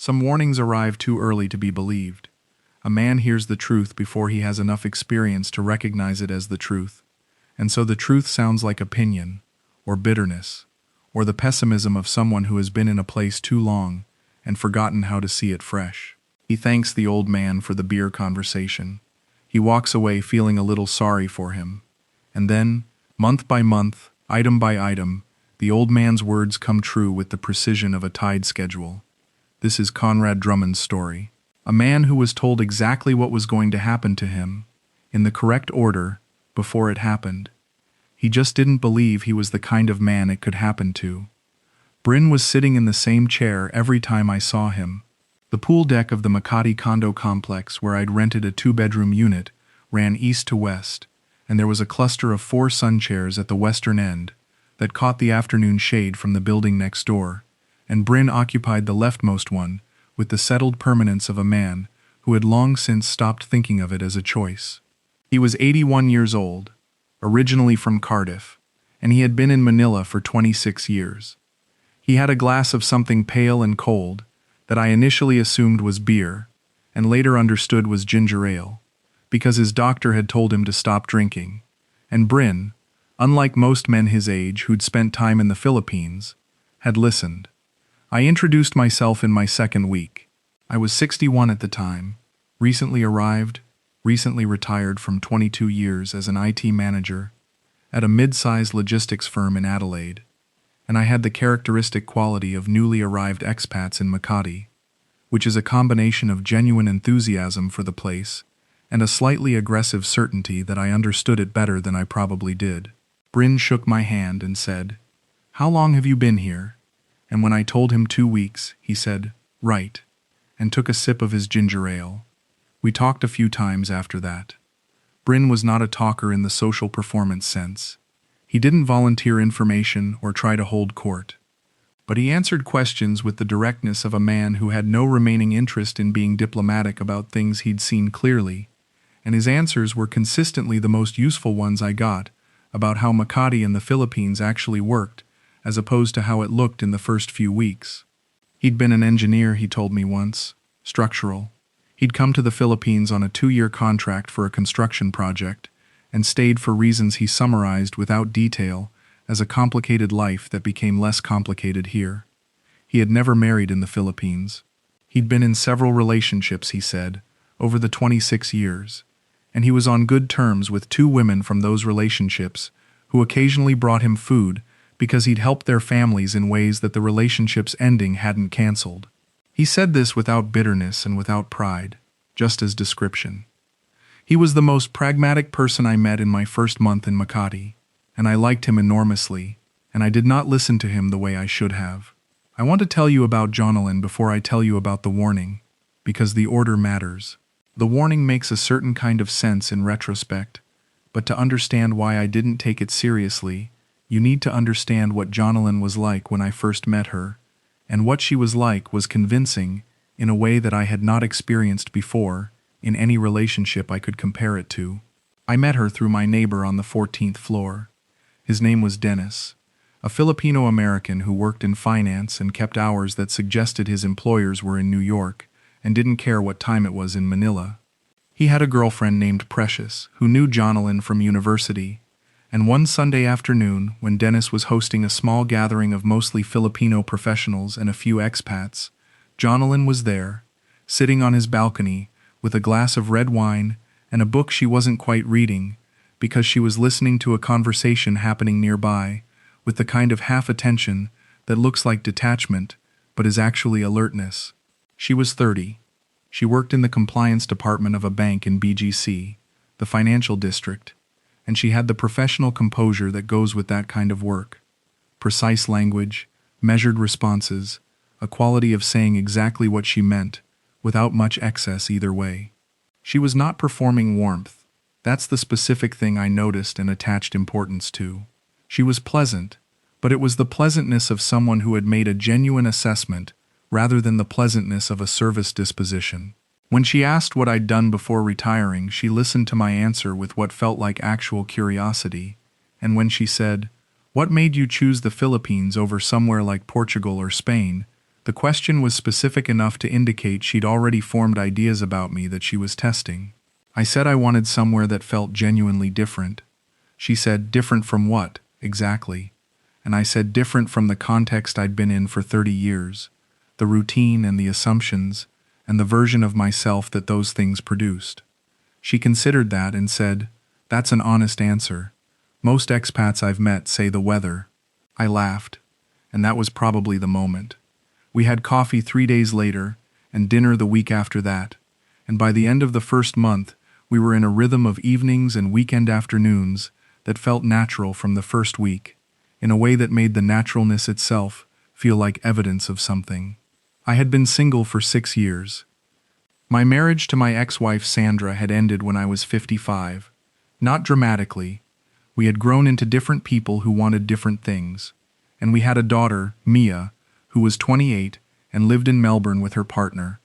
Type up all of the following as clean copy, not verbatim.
Some warnings arrive too early to be believed. A man hears the truth before he has enough experience to recognize it as the truth. And so the truth sounds like opinion, or bitterness, or the pessimism of someone who has been in a place too long and forgotten how to see it fresh. He thanks the old man for the beer conversation. He walks away feeling a little sorry for him. And then, month by month, item by item, the old man's words come true with the precision of a tide schedule. This is Conrad Drummond's story. A man who was told exactly what was going to happen to him, in the correct order, before it happened. He just didn't believe he was the kind of man it could happen to. Bryn was sitting in the same chair every time I saw him. The pool deck of the Makati condo complex where I'd rented a 2-bedroom unit ran east to west, and there was a cluster of 4 sun chairs at the western end that caught the afternoon shade from the building next door, and Bryn occupied the leftmost one with the settled permanence of a man who had long since stopped thinking of it as a choice. He was 81 years old, originally from Cardiff, and he had been in Manila for 26 years. He had a glass of something pale and cold that I initially assumed was beer, and later understood was ginger ale, because his doctor had told him to stop drinking. And Bryn, unlike most men his age who'd spent time in the Philippines, had listened. I introduced myself in my second week. I was 61 at the time, recently arrived, recently retired from 22 years as an IT manager at a mid-sized logistics firm in Adelaide, and I had the characteristic quality of newly arrived expats in Makati, which is a combination of genuine enthusiasm for the place and a slightly aggressive certainty that I understood it better than I probably did. Bryn shook my hand and said, "How long have you been here?" And when I told him 2 weeks, he said, "Right," and took a sip of his ginger ale. We talked a few times after that. Bryn was not a talker in the social performance sense. He didn't volunteer information or try to hold court. But he answered questions with the directness of a man who had no remaining interest in being diplomatic about things he'd seen clearly, and his answers were consistently the most useful ones I got about how Makati and the Philippines actually worked, as opposed to how it looked in the first few weeks. He'd been an engineer, he told me once, structural. He'd come to the Philippines on a 2-year contract for a construction project, and stayed for reasons he summarized without detail as a complicated life that became less complicated here. He had never married in the Philippines. He'd been in several relationships, he said, over the 26 years, and he was on good terms with 2 women from those relationships who occasionally brought him food because he'd helped their families in ways that the relationship's ending hadn't canceled. He said this without bitterness and without pride, just as description. He was the most pragmatic person I met in my first month in Makati, and I liked him enormously, and I did not listen to him the way I should have. I want to tell you about Jonalyn before I tell you about the warning, because the order matters. The warning makes a certain kind of sense in retrospect, but to understand why I didn't take it seriously, you need to understand what Jonalyn was like when I first met her, and what she was like was convincing in a way that I had not experienced before in any relationship I could compare it to. I met her through my neighbor on the 14th floor. His name was Dennis, a Filipino-American who worked in finance and kept hours that suggested his employers were in New York and didn't care what time it was in Manila. He had a girlfriend named Precious who knew Jonalyn from university, and one Sunday afternoon when Dennis was hosting a small gathering of mostly Filipino professionals and a few expats, Jonalyn was there, sitting on his balcony with a glass of red wine and a book she wasn't quite reading because she was listening to a conversation happening nearby with the kind of half-attention that looks like detachment but is actually alertness. She was 30. She worked in the compliance department of a bank in BGC, the financial district, and she had the professional composure that goes with that kind of work. Precise language, measured responses, a quality of saying exactly what she meant, without much excess either way. She was not performing warmth. That's the specific thing I noticed and attached importance to. She was pleasant, but it was the pleasantness of someone who had made a genuine assessment rather than the pleasantness of a service disposition. When she asked what I'd done before retiring, she listened to my answer with what felt like actual curiosity, and when she said, "What made you choose the Philippines over somewhere like Portugal or Spain?" The question was specific enough to indicate she'd already formed ideas about me that she was testing. I said I wanted somewhere that felt genuinely different. She said, different from what, exactly? And I said different from the context I'd been in for 30 years, the routine and the assumptions, and the version of myself that those things produced. She considered that and said, that's an honest answer. Most expats I've met say the weather. I laughed, and that was probably the moment. We had coffee 3 days later, and dinner the week after that, and by the end of the first month, we were in a rhythm of evenings and weekend afternoons that felt natural from the first week, in a way that made the naturalness itself feel like evidence of something. I had been single for 6 years. My marriage to my ex-wife Sandra had ended when I was 55. Not dramatically. We had grown into different people who wanted different things, and we had a daughter, Mia, who was 28 and lived in Melbourne with her partner.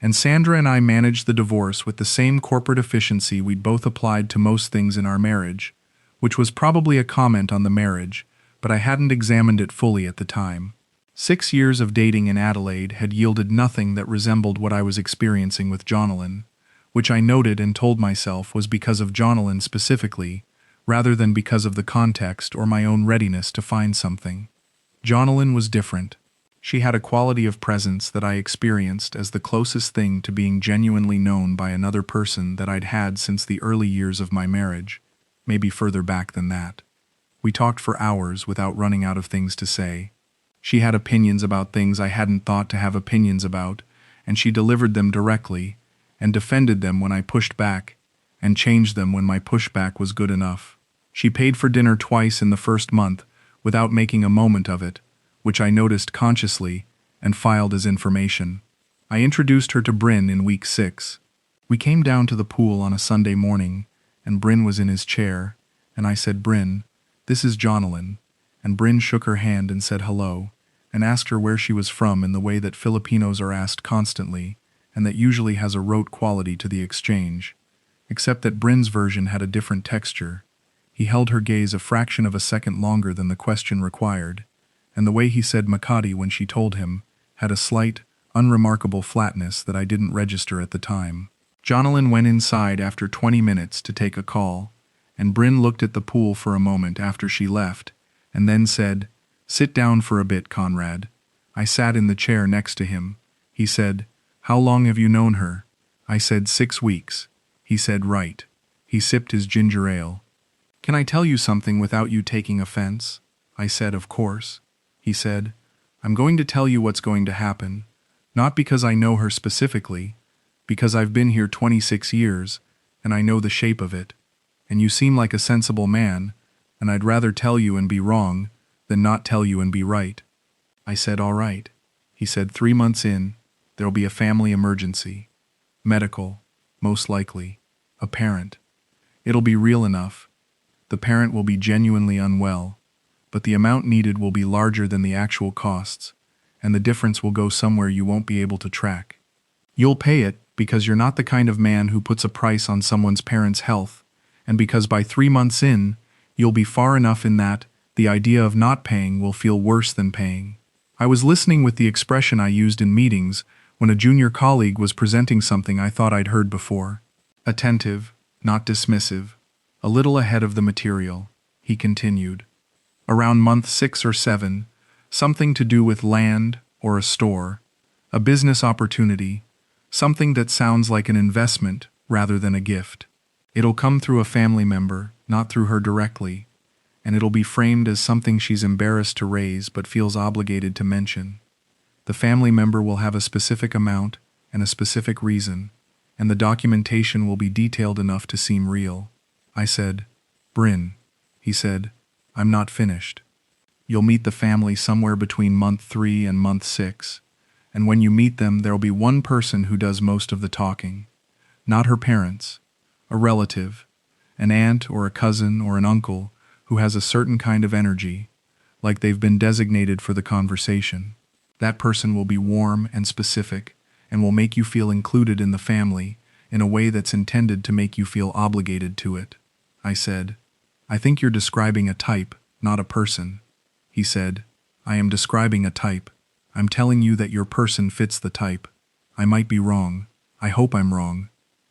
And Sandra and I managed the divorce with the same corporate efficiency we'd both applied to most things in our marriage, which was probably a comment on the marriage, but I hadn't examined it fully at the time. 6 years of dating in Adelaide had yielded nothing that resembled what I was experiencing with Jonalyn, which I noted and told myself was because of Jonalyn specifically, rather than because of the context or my own readiness to find something. Jonalyn was different. She had a quality of presence that I experienced as the closest thing to being genuinely known by another person that I'd had since the early years of my marriage, maybe further back than that. We talked for hours without running out of things to say. She had opinions about things I hadn't thought to have opinions about, and she delivered them directly, and defended them when I pushed back, and changed them when my pushback was good enough. She paid for dinner twice in the first month, without making a moment of it, which I noticed consciously and filed as information. I introduced her to Bryn in week 6. We came down to the pool on a Sunday morning, and Bryn was in his chair, and I said, Bryn, this is Jonalyn, and Bryn shook her hand and said hello, and asked her where she was from in the way that Filipinos are asked constantly, and that usually has a rote quality to the exchange, except that Bryn's version had a different texture. He held her gaze a fraction of a second longer than the question required, and the way he said Makati when she told him had a slight, unremarkable flatness that I didn't register at the time. Jonalyn went inside after 20 minutes to take a call, and Bryn looked at the pool for a moment after she left, and then said, sit down for a bit, Conrad. I sat in the chair next to him. He said, how long have you known her? I said 6 weeks. He said, right. He sipped his ginger ale. Can I tell you something without you taking offense? I said, of course. He said, I'm going to tell you what's going to happen, not because I know her specifically, because I've been here 26 years, and I know the shape of it, and you seem like a sensible man, and I'd rather tell you and be wrong than not tell you and be right. I said, all right. He said, 3 months in, there'll be a family emergency. Medical, most likely. A parent. It'll be real enough. The parent will be genuinely unwell, but the amount needed will be larger than the actual costs, and the difference will go somewhere you won't be able to track. You'll pay it because you're not the kind of man who puts a price on someone's parents' health, and because by 3 months in, you'll be far enough in that the idea of not paying will feel worse than paying. I was listening with the expression I used in meetings when a junior colleague was presenting something I thought I'd heard before. Attentive, not dismissive, a little ahead of the material, he continued. Around month 6 or 7, something to do with land or a store, a business opportunity, something that sounds like an investment rather than a gift. It'll come through a family member, not through her directly, and it'll be framed as something she's embarrassed to raise but feels obligated to mention. The family member will have a specific amount and a specific reason, and the documentation will be detailed enough to seem real. I said, Bryn. He said, I'm not finished. You'll meet the family somewhere between month 3 and month 6, and when you meet them there'll be one person who does most of the talking. Not her parents, a relative, an aunt or a cousin or an uncle who has a certain kind of energy, like they've been designated for the conversation. That person will be warm and specific, and will make you feel included in the family in a way that's intended to make you feel obligated to it. I said, I think you're describing a type, not a person. He said, I am describing a type. I'm telling you that your person fits the type. I might be wrong. I hope I'm wrong.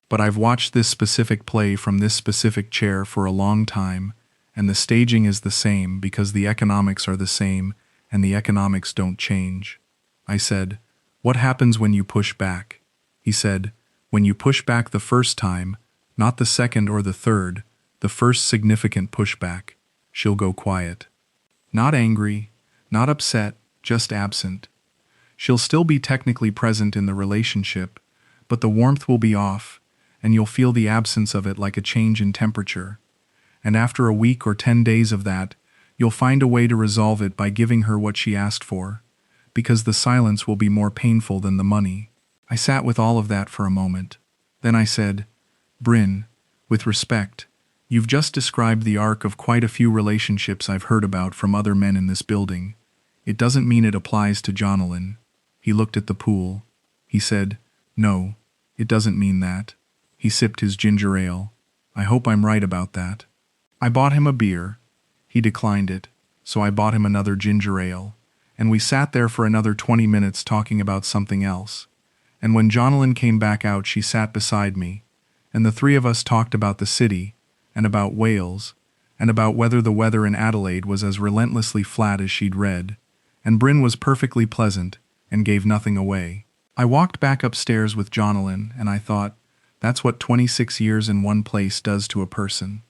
But I've watched this specific play from this specific chair for a long time, and the staging is the same because the economics are the same, and the economics don't change. I said, what happens when you push back? He said, when you push back the first time, not the second or the third, the first significant pushback, she'll go quiet. Not angry, not upset, just absent. She'll still be technically present in the relationship, but the warmth will be off, and you'll feel the absence of it like a change in temperature. And after a week or 10 days of that, you'll find a way to resolve it by giving her what she asked for, because the silence will be more painful than the money. I sat with all of that for a moment. Then I said, Bryn, with respect, you've just described the arc of quite a few relationships I've heard about from other men in this building. It doesn't mean it applies to Jonalyn. He looked at the pool. He said, no, it doesn't mean that. He sipped his ginger ale. I hope I'm right about that. I bought him a beer. He declined it, so I bought him another ginger ale, and we sat there for another 20 minutes talking about something else. And when Jonalyn came back out, she sat beside me, and the three of us talked about the city, and about Wales, and about whether the weather in Adelaide was as relentlessly flat as she'd read, and Bryn was perfectly pleasant, and gave nothing away. I walked back upstairs with Jonalyn, and I thought, that's what 26 years in one place does to a person.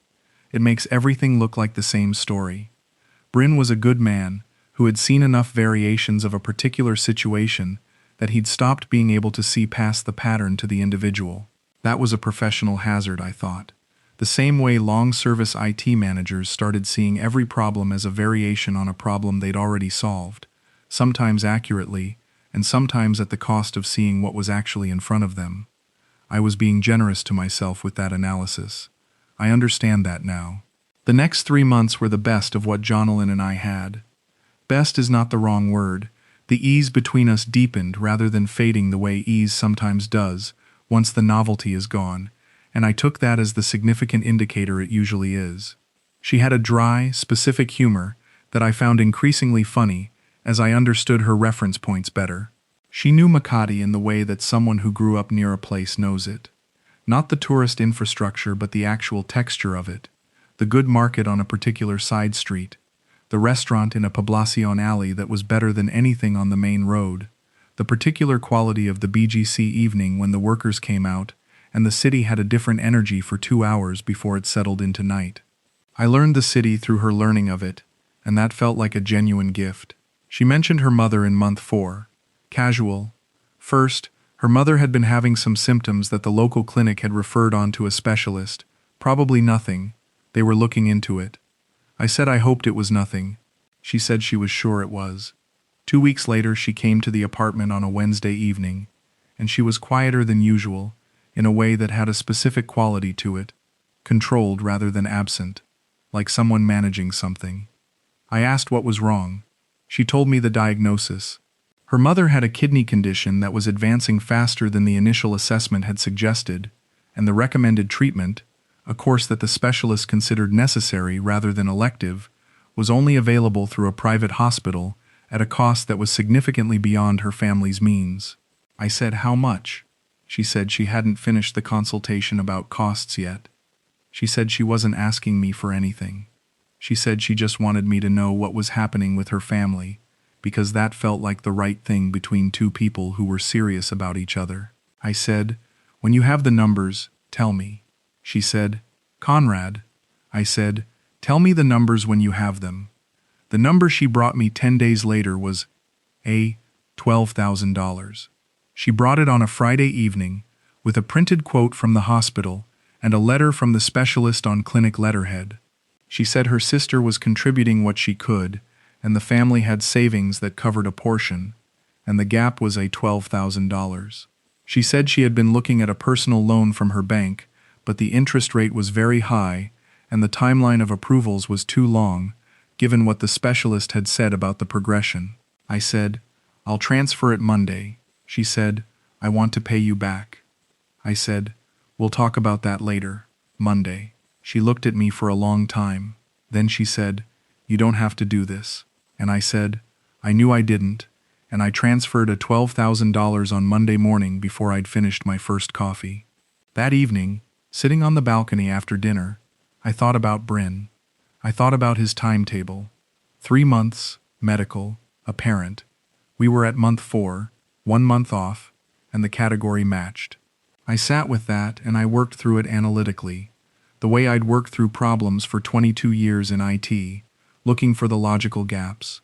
It makes everything look like the same story. Bryn was a good man, who had seen enough variations of a particular situation that he'd stopped being able to see past the pattern to the individual. That was a professional hazard, I thought. The same way long-service IT managers started seeing every problem as a variation on a problem they'd already solved, sometimes accurately, and sometimes at the cost of seeing what was actually in front of them. I was being generous to myself with that analysis. I understand that now. The next 3 months were the best of what Jonalyn and I had. Best is not the wrong word. The ease between us deepened rather than fading the way ease sometimes does once the novelty is gone, and I took that as the significant indicator it usually is. She had a dry, specific humor that I found increasingly funny as I understood her reference points better. She knew Makati in the way that someone who grew up near a place knows it. Not the tourist infrastructure, but the actual texture of it. The good market on a particular side street. The restaurant in a Poblacion alley that was better than anything on the main road. The particular quality of the BGC evening when the workers came out, and the city had a different energy for 2 hours before it settled into night. I learned the city through her learning of it, and that felt like a genuine gift. She mentioned her mother in month 4. Casual. First, her mother had been having some symptoms that the local clinic had referred on to a specialist. Probably nothing. They were looking into it. I said I hoped it was nothing. She said she was sure it was. 2 weeks later, she came to the apartment on a Wednesday evening, and she was quieter than usual, in a way that had a specific quality to it, controlled rather than absent, like someone managing something. I asked what was wrong. She told me the diagnosis. Her mother had a kidney condition that was advancing faster than the initial assessment had suggested, and the recommended treatment, a course that the specialist considered necessary rather than elective, was only available through a private hospital at a cost that was significantly beyond her family's means. I said, how much? She said she hadn't finished the consultation about costs yet. She said she wasn't asking me for anything. She said she just wanted me to know what was happening with her family, because that felt like the right thing between two people who were serious about each other. I said, when you have the numbers, tell me. She said, Conrad. I said, tell me the numbers when you have them. The number she brought me 10 days later was $12,000. She brought it on a Friday evening, with a printed quote from the hospital and a letter from the specialist on clinic letterhead. She said her sister was contributing what she could, and the family had savings that covered a portion, and the gap was $12,000. She said she had been looking at a personal loan from her bank, but the interest rate was very high, and the timeline of approvals was too long, given what the specialist had said about the progression. I said, I'll transfer it Monday. She said, I want to pay you back. I said, we'll talk about that later, Monday. She looked at me for a long time. Then she said, you don't have to do this. And I said, I knew I didn't, and I transferred a $12,000 on Monday morning before I'd finished my first coffee. That evening, sitting on the balcony after dinner, I thought about Bryn. I thought about his timetable. 3 months, medical, a parent. We were at month 4, 1 month off, and the category matched. I sat with that and I worked through it analytically, the way I'd worked through problems for 22 years in IT, looking for the logical gaps.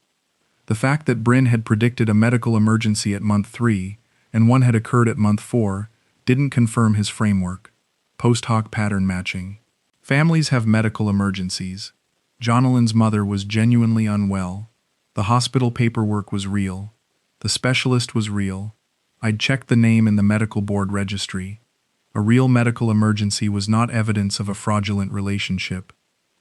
The fact that Bryn had predicted a medical emergency at month 3 and one had occurred at month 4 didn't confirm his framework. Post hoc pattern matching. Families have medical emergencies. Jonalyn's mother was genuinely unwell. The hospital paperwork was real. The specialist was real. I'd checked the name in the medical board registry. A real medical emergency was not evidence of a fraudulent relationship.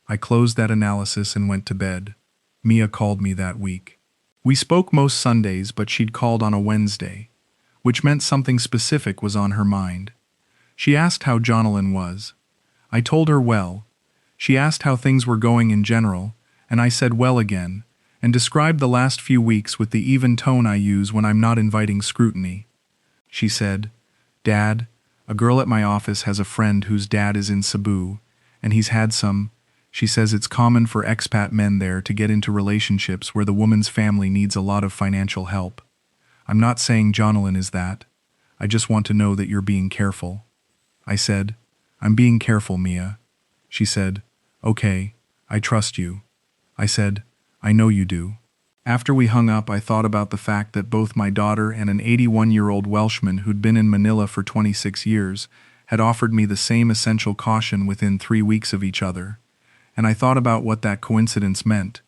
I closed that analysis and went to bed. Mia called me that week. We spoke most Sundays, but she'd called on a Wednesday, which meant something specific was on her mind. She asked how Jonalyn was. I told her well. She asked how things were going in general, and I said well again, and described the last few weeks with the even tone I use when I'm not inviting scrutiny. She said, "Dad, a girl at my office has a friend whose dad is in Cebu, and he's had some. She says it's common for expat men there to get into relationships where the woman's family needs a lot of financial help. I'm not saying Jonalyn is that. I just want to know that you're being careful." I said, "I'm being careful, Mia." She said, "Okay, I trust you." I said, "I know you do." After we hung up, I thought about the fact that both my daughter and an 81-year-old Welshman who'd been in Manila for 26 years had offered me the same essential caution within 3 weeks of each other. And I thought about what that coincidence meant,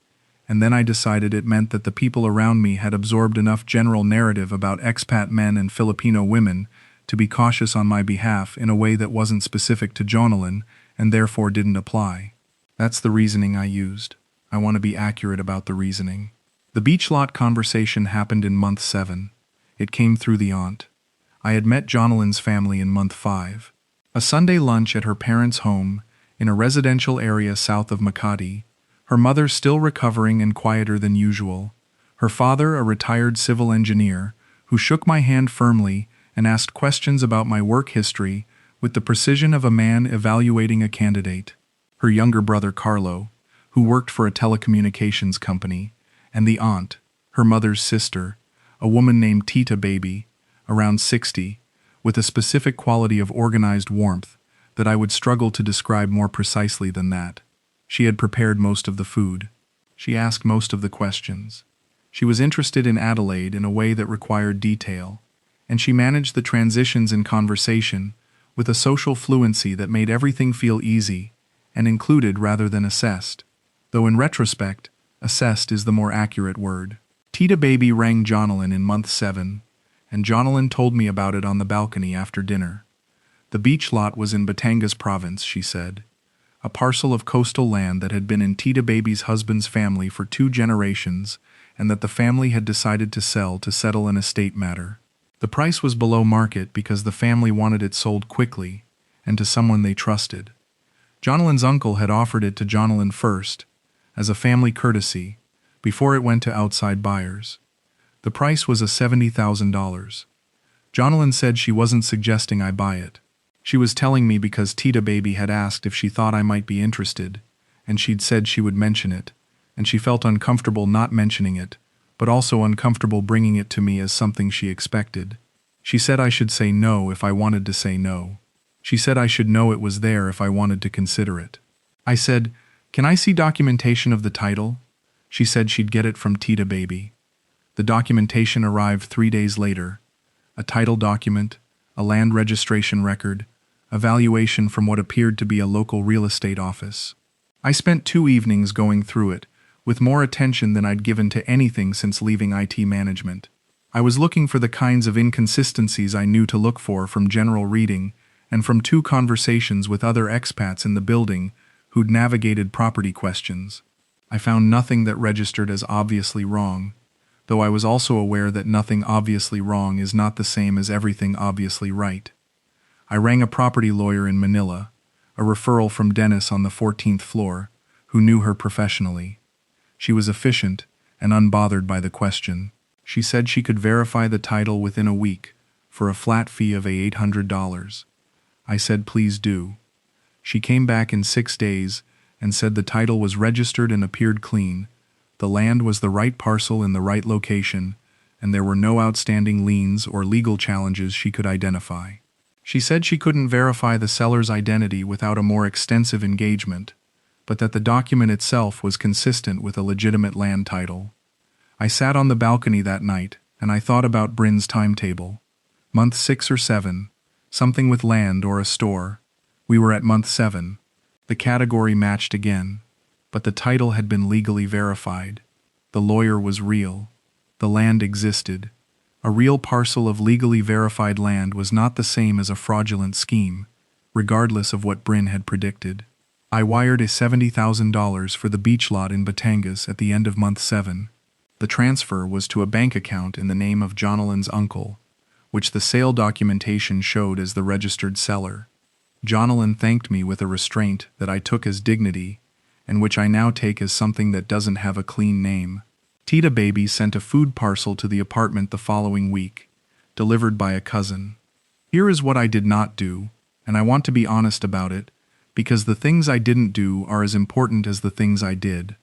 and then I decided it meant that the people around me had absorbed enough general narrative about expat men and Filipino women to be cautious on my behalf in a way that wasn't specific to Jonalyn and therefore didn't apply. That's the reasoning I used. I want to be accurate about the reasoning. The beach lot conversation happened in month 7. It came through the aunt. I had met Jonalyn's family in month 5. A Sunday lunch at her parents' home in a residential area south of Makati, her mother still recovering and quieter than usual, her father a retired civil engineer who shook my hand firmly and asked questions about my work history with the precision of a man evaluating a candidate, her younger brother Carlo, who worked for a telecommunications company, and the aunt, her mother's sister, a woman named Tita Baby, around 60, with a specific quality of organized warmth that I would struggle to describe more precisely than that. She had prepared most of the food. She asked most of the questions. She was interested in Adelaide in a way that required detail, and she managed the transitions in conversation with a social fluency that made everything feel easy and included rather than assessed, though in retrospect, assessed is the more accurate word. Tita Baby rang Jonalyn in month 7, and Jonalyn told me about it on the balcony after dinner. The beach lot was in Batangas province, she said, a parcel of coastal land that had been in Tita Baby's husband's family for 2 generations and that the family had decided to sell to settle an estate matter. The price was below market because the family wanted it sold quickly and to someone they trusted. Jonalyn's uncle had offered it to Jonalyn first, as a family courtesy, before it went to outside buyers. The price was $70,000. Jonalyn said she wasn't suggesting I buy it. She was telling me because Tita Baby had asked if she thought I might be interested, and she'd said she would mention it, and she felt uncomfortable not mentioning it, but also uncomfortable bringing it to me as something she expected. She said I should say no if I wanted to say no. She said I should know it was there if I wanted to consider it. I said, "Can I see documentation of the title?" She said she'd get it from Tita Baby. The documentation arrived 3 days later. A title document, a land registration record, a valuation from what appeared to be a local real estate office. I spent 2 evenings going through it, with more attention than I'd given to anything since leaving IT management. I was looking for the kinds of inconsistencies I knew to look for from general reading and from 2 conversations with other expats in the building who'd navigated property questions. I found nothing that registered as obviously wrong, though I was also aware that nothing obviously wrong is not the same as everything obviously right. I rang a property lawyer in Manila, a referral from Dennis on the 14th floor, who knew her professionally. She was efficient and unbothered by the question. She said she could verify the title within a week for a flat fee of $800. I said please do. She came back in 6 days and said the title was registered and appeared clean, the land was the right parcel in the right location, and there were no outstanding liens or legal challenges she could identify. She said she couldn't verify the seller's identity without a more extensive engagement, but that the document itself was consistent with a legitimate land title. I sat on the balcony that night, and I thought about Bryn's timetable. Month 6 or 7, something with land or a store. We were at month 7. The category matched again, but the title had been legally verified. The lawyer was real. The land existed. A real parcel of legally verified land was not the same as a fraudulent scheme, regardless of what Bryn had predicted. I wired $70,000 for the beach lot in Batangas at the end of month 7. The transfer was to a bank account in the name of Jonalyn's uncle, which the sale documentation showed as the registered seller. Jonalyn thanked me with a restraint that I took as dignity, and which I now take as something that doesn't have a clean name. Tita Baby sent a food parcel to the apartment the following week, delivered by a cousin. Here is what I did not do, and I want to be honest about it, because the things I didn't do are as important as the things I did.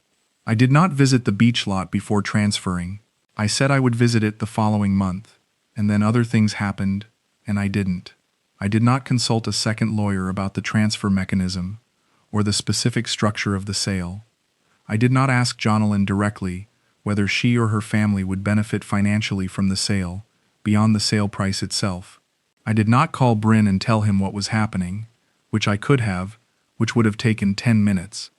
I did not visit the beach lot before transferring. I said I would visit it the following month, and then other things happened, and I didn't. I did not consult a second lawyer about the transfer mechanism or the specific structure of the sale. I did not ask Jonalyn directly whether she or her family would benefit financially from the sale, beyond the sale price itself. I did not call Bryn and tell him what was happening, which I could have, which would have taken 10 minutes.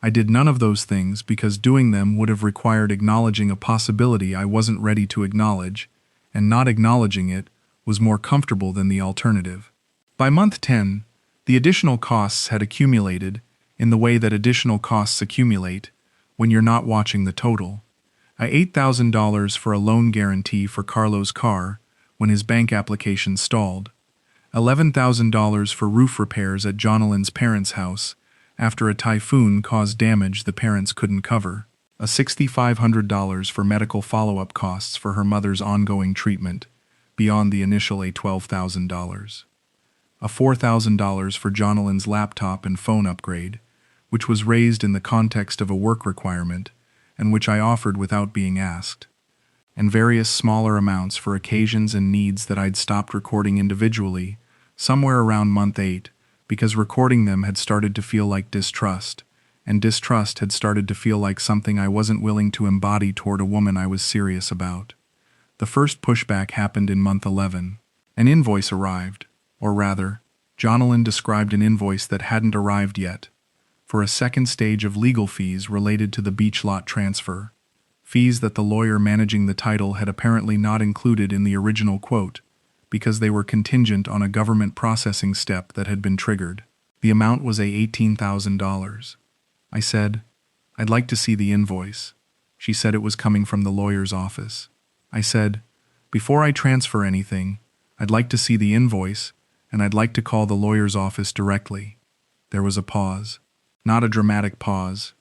I did none of those things because doing them would have required acknowledging a possibility I wasn't ready to acknowledge, and not acknowledging it was more comfortable than the alternative. By month 10, the additional costs had accumulated in the way that additional costs accumulate when you're not watching the total. $8,000 for a loan guarantee for Carlo's car when his bank application stalled. $11,000 for roof repairs at Jonalyn's parents' house after a typhoon caused damage the parents couldn't cover. $6,500 for medical follow-up costs for her mother's ongoing treatment, beyond the initial $12,000. $4,000 for Jonalyn's laptop and phone upgrade, which was raised in the context of a work requirement, and which I offered without being asked. And various smaller amounts for occasions and needs that I'd stopped recording individually, somewhere around month 8, because recording them had started to feel like distrust, and distrust had started to feel like something I wasn't willing to embody toward a woman I was serious about. The first pushback happened in month 11. An invoice arrived, or rather, Jonalyn described an invoice that hadn't arrived yet, for a second stage of legal fees related to the beach lot transfer, fees that the lawyer managing the title had apparently not included in the original quote, because they were contingent on a government processing step that had been triggered. The amount was $18,000. I said, "I'd like to see the invoice." She said it was coming from the lawyer's office. I said, "Before I transfer anything, I'd like to see the invoice, and I'd like to call the lawyer's office directly." There was a pause. Not a dramatic pause.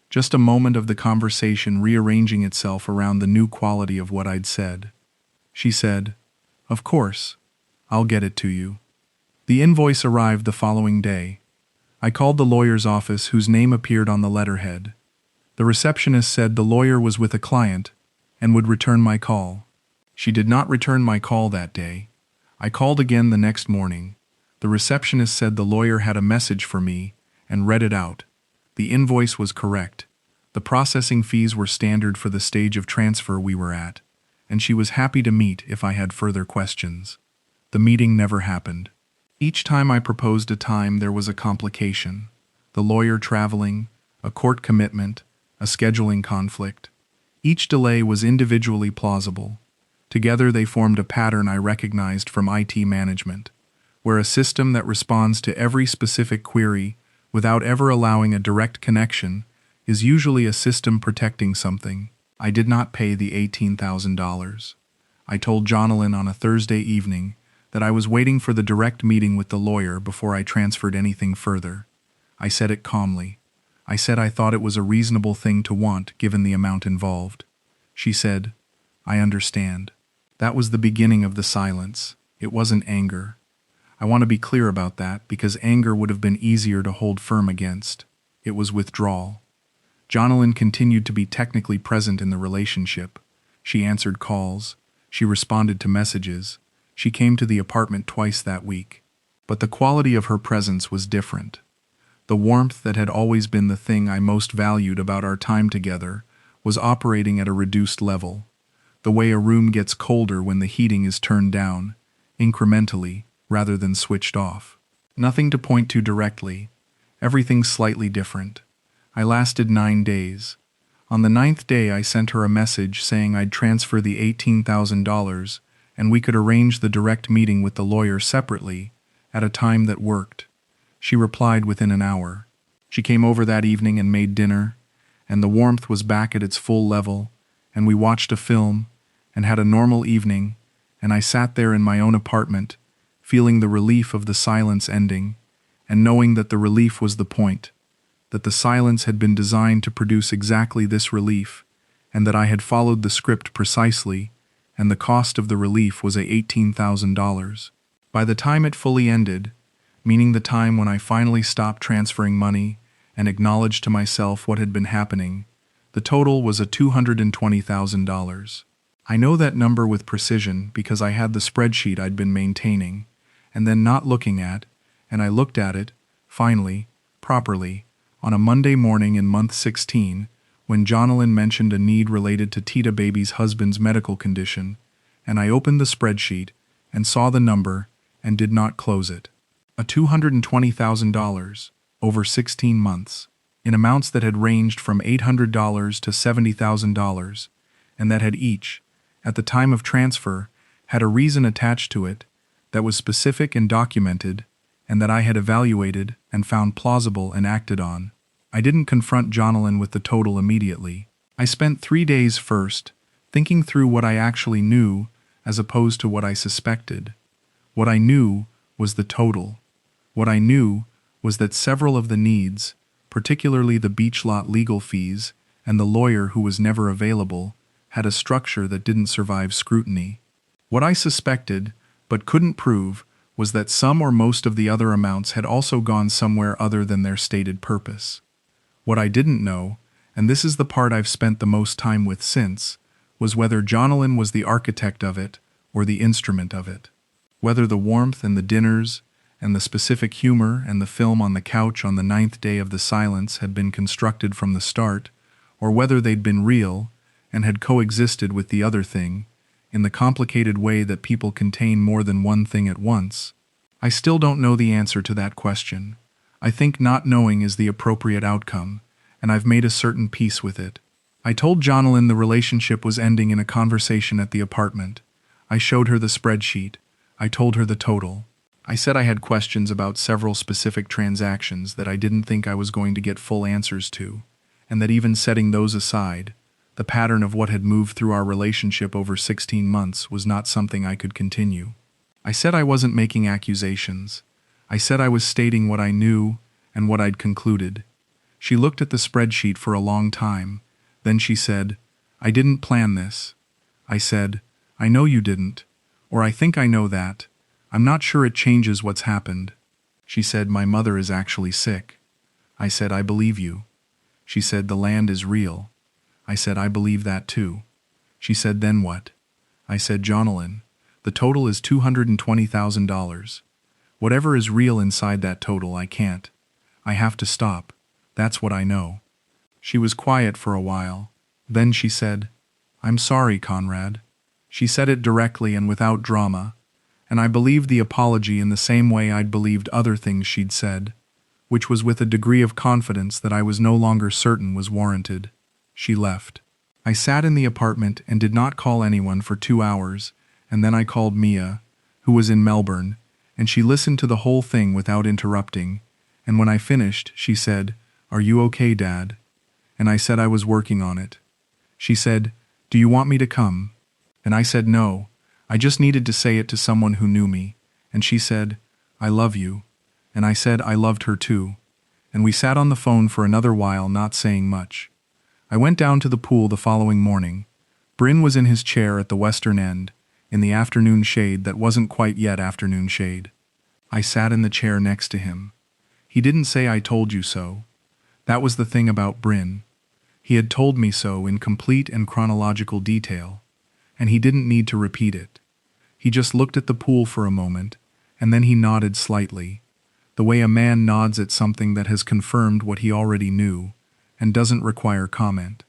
Just a moment of the conversation rearranging itself around the new quality of what I'd said. She said, "Of course. I'll get it to you." The invoice arrived the following day. I called the lawyer's office whose name appeared on the letterhead. The receptionist said the lawyer was with a client and would return my call. She did not return my call that day. I called again the next morning. The receptionist said the lawyer had a message for me and read it out. The invoice was correct. The processing fees were standard for the stage of transfer we were at, and she was happy to meet if I had further questions. The meeting never happened. Each time I proposed a time, there was a complication. The lawyer traveling, a court commitment, a scheduling conflict. Each delay was individually plausible. Together they formed a pattern I recognized from IT management, where a system that responds to every specific query without ever allowing a direct connection is usually a system protecting something. I did not pay the $18,000. I told Jonalyn on a Thursday evening that I was waiting for the direct meeting with the lawyer before I transferred anything further. I said it calmly. I said I thought it was a reasonable thing to want given the amount involved. She said, I understand. That was the beginning of the silence. It wasn't anger. I want to be clear about that because anger would have been easier to hold firm against. It was withdrawal. Jonalyn continued to be technically present in the relationship. She answered calls. She responded to messages. She came to the apartment twice that week. But the quality of her presence was different. The warmth that had always been the thing I most valued about our time together was operating at a reduced level. The way a room gets colder when the heating is turned down, incrementally, rather than switched off. Nothing to point to directly. Everything slightly different. I lasted 9 days. On the 9th day I sent her a message saying I'd transfer the $18,000 and we could arrange the direct meeting with the lawyer separately, at a time that worked. She replied within an hour. She came over that evening and made dinner, and the warmth was back at its full level, and we watched a film, and had a normal evening, and I sat there in my own apartment, feeling the relief of the silence ending, and knowing that the relief was the point, that the silence had been designed to produce exactly this relief, and that I had followed the script precisely, and the cost of the relief was $18,000. By the time it fully ended, meaning the time when I finally stopped transferring money and acknowledged to myself what had been happening, the total was $220,000. I know that number with precision because I had the spreadsheet I'd been maintaining, and then not looking at, and I looked at it, finally, properly, on a Monday morning in month 16, when Jonalyn mentioned a need related to Tita Baby's husband's medical condition, and I opened the spreadsheet and saw the number and did not close it. A $220,000 over 16 months, in amounts that had ranged from $800 to $70,000, and that had each, at the time of transfer, had a reason attached to it that was specific and documented, and that I had evaluated and found plausible and acted on. I didn't confront Jonalyn with the total immediately. I spent 3 days first, thinking through what I actually knew as opposed to what I suspected. What I knew was the total. What I knew was that several of the needs, particularly the beach lot legal fees and the lawyer who was never available, had a structure that didn't survive scrutiny. What I suspected, but couldn't prove, was that some or most of the other amounts had also gone somewhere other than their stated purpose. What I didn't know, and this is the part I've spent the most time with since, was whether Jonalyn was the architect of it or the instrument of it. Whether the warmth and the dinners and the specific humor and the film on the couch on the 9th day of the silence had been constructed from the start, or whether they'd been real and had coexisted with the other thing, in the complicated way that people contain more than one thing at once. I still don't know the answer to that question. I think not knowing is the appropriate outcome, and I've made a certain peace with it. I told Jonalyn the relationship was ending in a conversation at the apartment. I showed her the spreadsheet. I told her the total. I said I had questions about several specific transactions that I didn't think I was going to get full answers to, and that even setting those aside, the pattern of what had moved through our relationship over 16 months was not something I could continue. I said I wasn't making accusations. I said I was stating what I knew and what I'd concluded. She looked at the spreadsheet for a long time. Then she said, "I didn't plan this." I said, "I know you didn't, or I think I know that. I'm not sure it changes what's happened." She said, "My mother is actually sick." I said, "I believe you." She said, "The land is real." I said, "I believe that too." She said, "Then what?" I said, "Jonalyn, the total is $220,000. Whatever is real inside that total, I can't. I have to stop. That's what I know." She was quiet for a while. Then she said, "I'm sorry, Conrad." She said it directly and without drama, and I believed the apology in the same way I'd believed other things she'd said, which was with a degree of confidence that I was no longer certain was warranted. She left. I sat in the apartment and did not call anyone for 2 hours, and then I called Mia, who was in Melbourne, and she listened to the whole thing without interrupting, and when I finished, she said, "Are you okay, Dad?" And I said I was working on it. She said, "Do you want me to come?" And I said no, I just needed to say it to someone who knew me, and she said, "I love you." And I said I loved her too, and we sat on the phone for another while not saying much. I went down to the pool the following morning. Bryn was in his chair at the western end, in the afternoon shade that wasn't quite yet afternoon shade. I sat in the chair next to him. He didn't say "I told you so." That was the thing about Bryn. He had told me so in complete and chronological detail, and he didn't need to repeat it. He just looked at the pool for a moment, and then he nodded slightly, the way a man nods at something that has confirmed what he already knew, and doesn't require comment.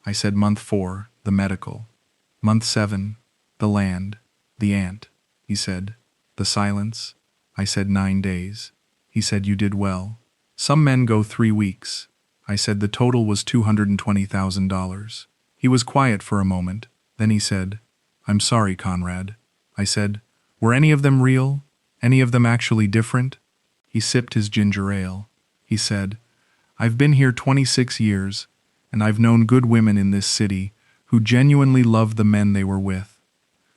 I said month 4, the medical. Month 7, the land, the aunt. He said, the silence. I said 9 days. He said you did well. Some men go 3 weeks. I said the total was $220,000. He was quiet for a moment, then he said, I'm sorry, Conrad. I said, were any of them real? Any of them actually different? He sipped his ginger ale. He said, I've been here 26 years, and I've known good women in this city who genuinely loved the men they were with.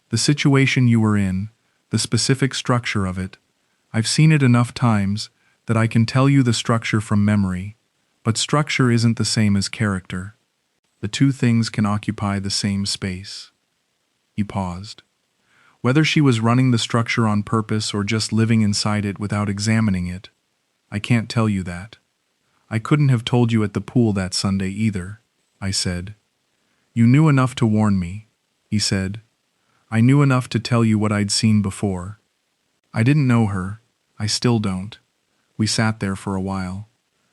The situation you were in, the specific structure of it, I've seen it enough times that I can tell you the structure from memory, but structure isn't the same as character. The two things can occupy the same space. He paused. Whether she was running the structure on purpose or just living inside it without examining it, I can't tell you that. I couldn't have told you at the pool that Sunday either, I said. You knew enough to warn me, he said. I knew enough to tell you what I'd seen before. I didn't know her. I still don't. We sat there for a while.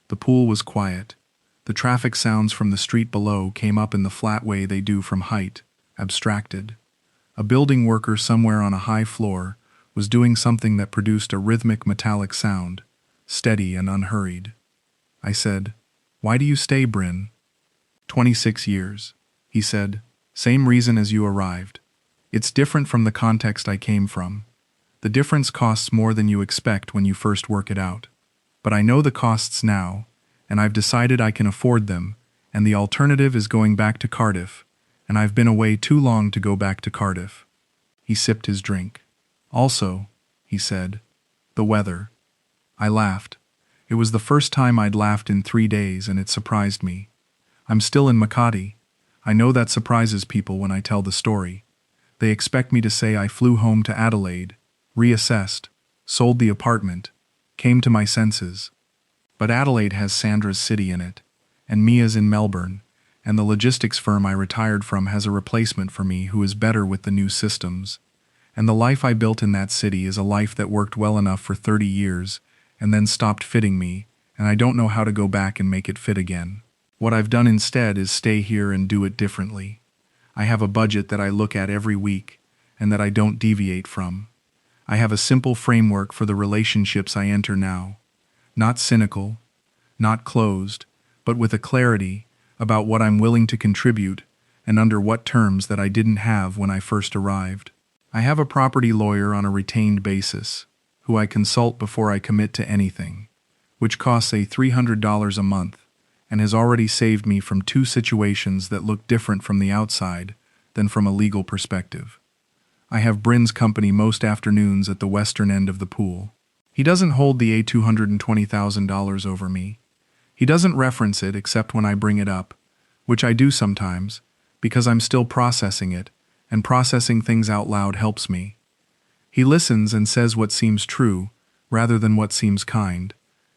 The pool was quiet. The traffic sounds from the street below came up in the flat way they do from height, abstracted. A building worker somewhere on a high floor was doing something that produced a rhythmic metallic sound, steady and unhurried. I said, Why do you stay, Bryn? 26 years, he said. Same reason as you arrived. It's different from the context I came from. The difference costs more than you expect when you first work it out. But I know the costs now, and I've decided I can afford them, and the alternative is going back to Cardiff, and I've been away too long to go back to Cardiff. He sipped his drink. Also, he said, the weather. I laughed. It was the first time I'd laughed in 3 days, and it surprised me. I'm still in Makati. I know that surprises people when I tell the story. They expect me to say I flew home to Adelaide, reassessed, sold the apartment, came to my senses. But Adelaide has Sandra's city in it, and Mia's in Melbourne, and the logistics firm I retired from has a replacement for me who is better with the new systems. And the life I built in that city is a life that worked well enough for 30 years, and then stopped fitting me, and I don't know how to go back and make it fit again. What I've done instead is stay here and do it differently. I have a budget that I look at every week, and that I don't deviate from. I have a simple framework for the relationships I enter now. Not cynical, not closed, but with a clarity about what I'm willing to contribute and under what terms that I didn't have when I first arrived. I have a property lawyer on a retained basis, who I consult before I commit to anything, which costs $300 a month, and has already saved me from 2 situations that look different from the outside than from a legal perspective. I have Bryn's company most afternoons at the western end of the pool. He doesn't hold the $220,000 over me. He doesn't reference it except when I bring it up, which I do sometimes, because I'm still processing it, and processing things out loud helps me. He listens and says what seems true, rather than what seems kind,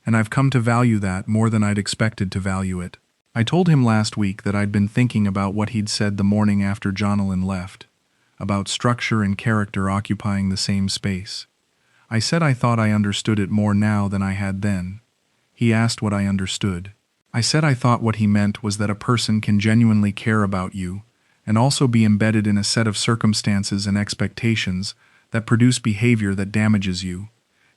and I've come to value that more than I'd expected to value it. I told him last week that I'd been thinking about what he'd said the morning after Jonalyn left, about structure and character occupying the same space. I said I thought I understood it more now than I had then. He asked what I understood. I said I thought what he meant was that a person can genuinely care about you, and also be embedded in a set of circumstances and expectations that produce behavior that damages you,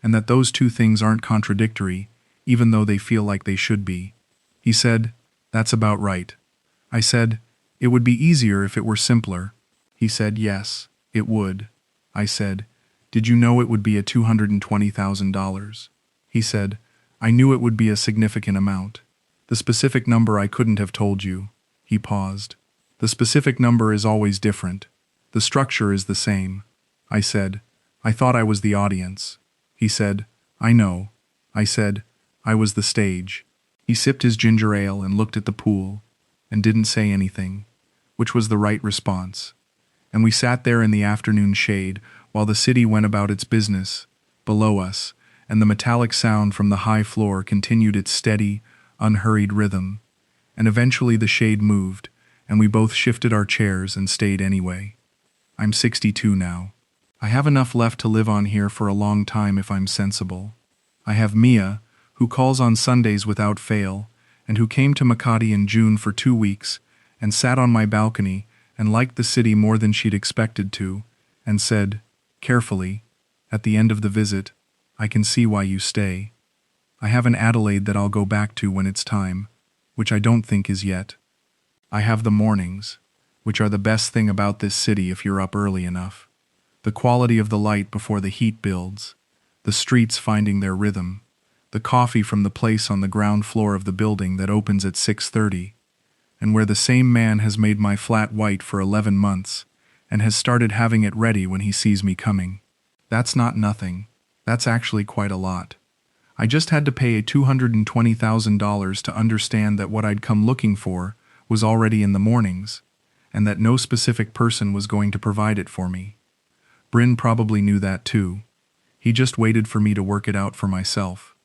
and that those two things aren't contradictory, even though they feel like they should be. He said, That's about right. I said, It would be easier if it were simpler. He said, Yes, it would. I said, Did you know it would be $220,000? He said, I knew it would be a significant amount. The specific number I couldn't have told you. He paused. The specific number is always different. The structure is the same. I said, I thought I was the audience. He said, I know. I said, I was the stage. He sipped his ginger ale and looked at the pool, and didn't say anything. which was the right response. And we sat there in the afternoon shade while the city went about its business below us, and the metallic sound from the high floor continued its steady, unhurried rhythm. And eventually the shade moved, and we both shifted our chairs and stayed anyway. I'm 62 now. I have enough left to live on here for a long time if I'm sensible. I have Mia, who calls on Sundays without fail, and who came to Makati in June for 2 weeks, and sat on my balcony and liked the city more than she'd expected to, and said, carefully, at the end of the visit, I can see why you stay. I have an Adelaide that I'll go back to when it's time, which I don't think is yet. I have the mornings, which are the best thing about this city if you're up early enough. The quality of the light before the heat builds, the streets finding their rhythm, the coffee from the place on the ground floor of the building that opens at 6:30, and where the same man has made my flat white for 11 months, and has started having it ready when he sees me coming. That's not nothing. That's actually quite a lot. I just had to pay $220,000 to understand that what I'd come looking for was already in the mornings, and that no specific person was going to provide it for me. Bryn probably knew that too. He just waited for me to work it out for myself.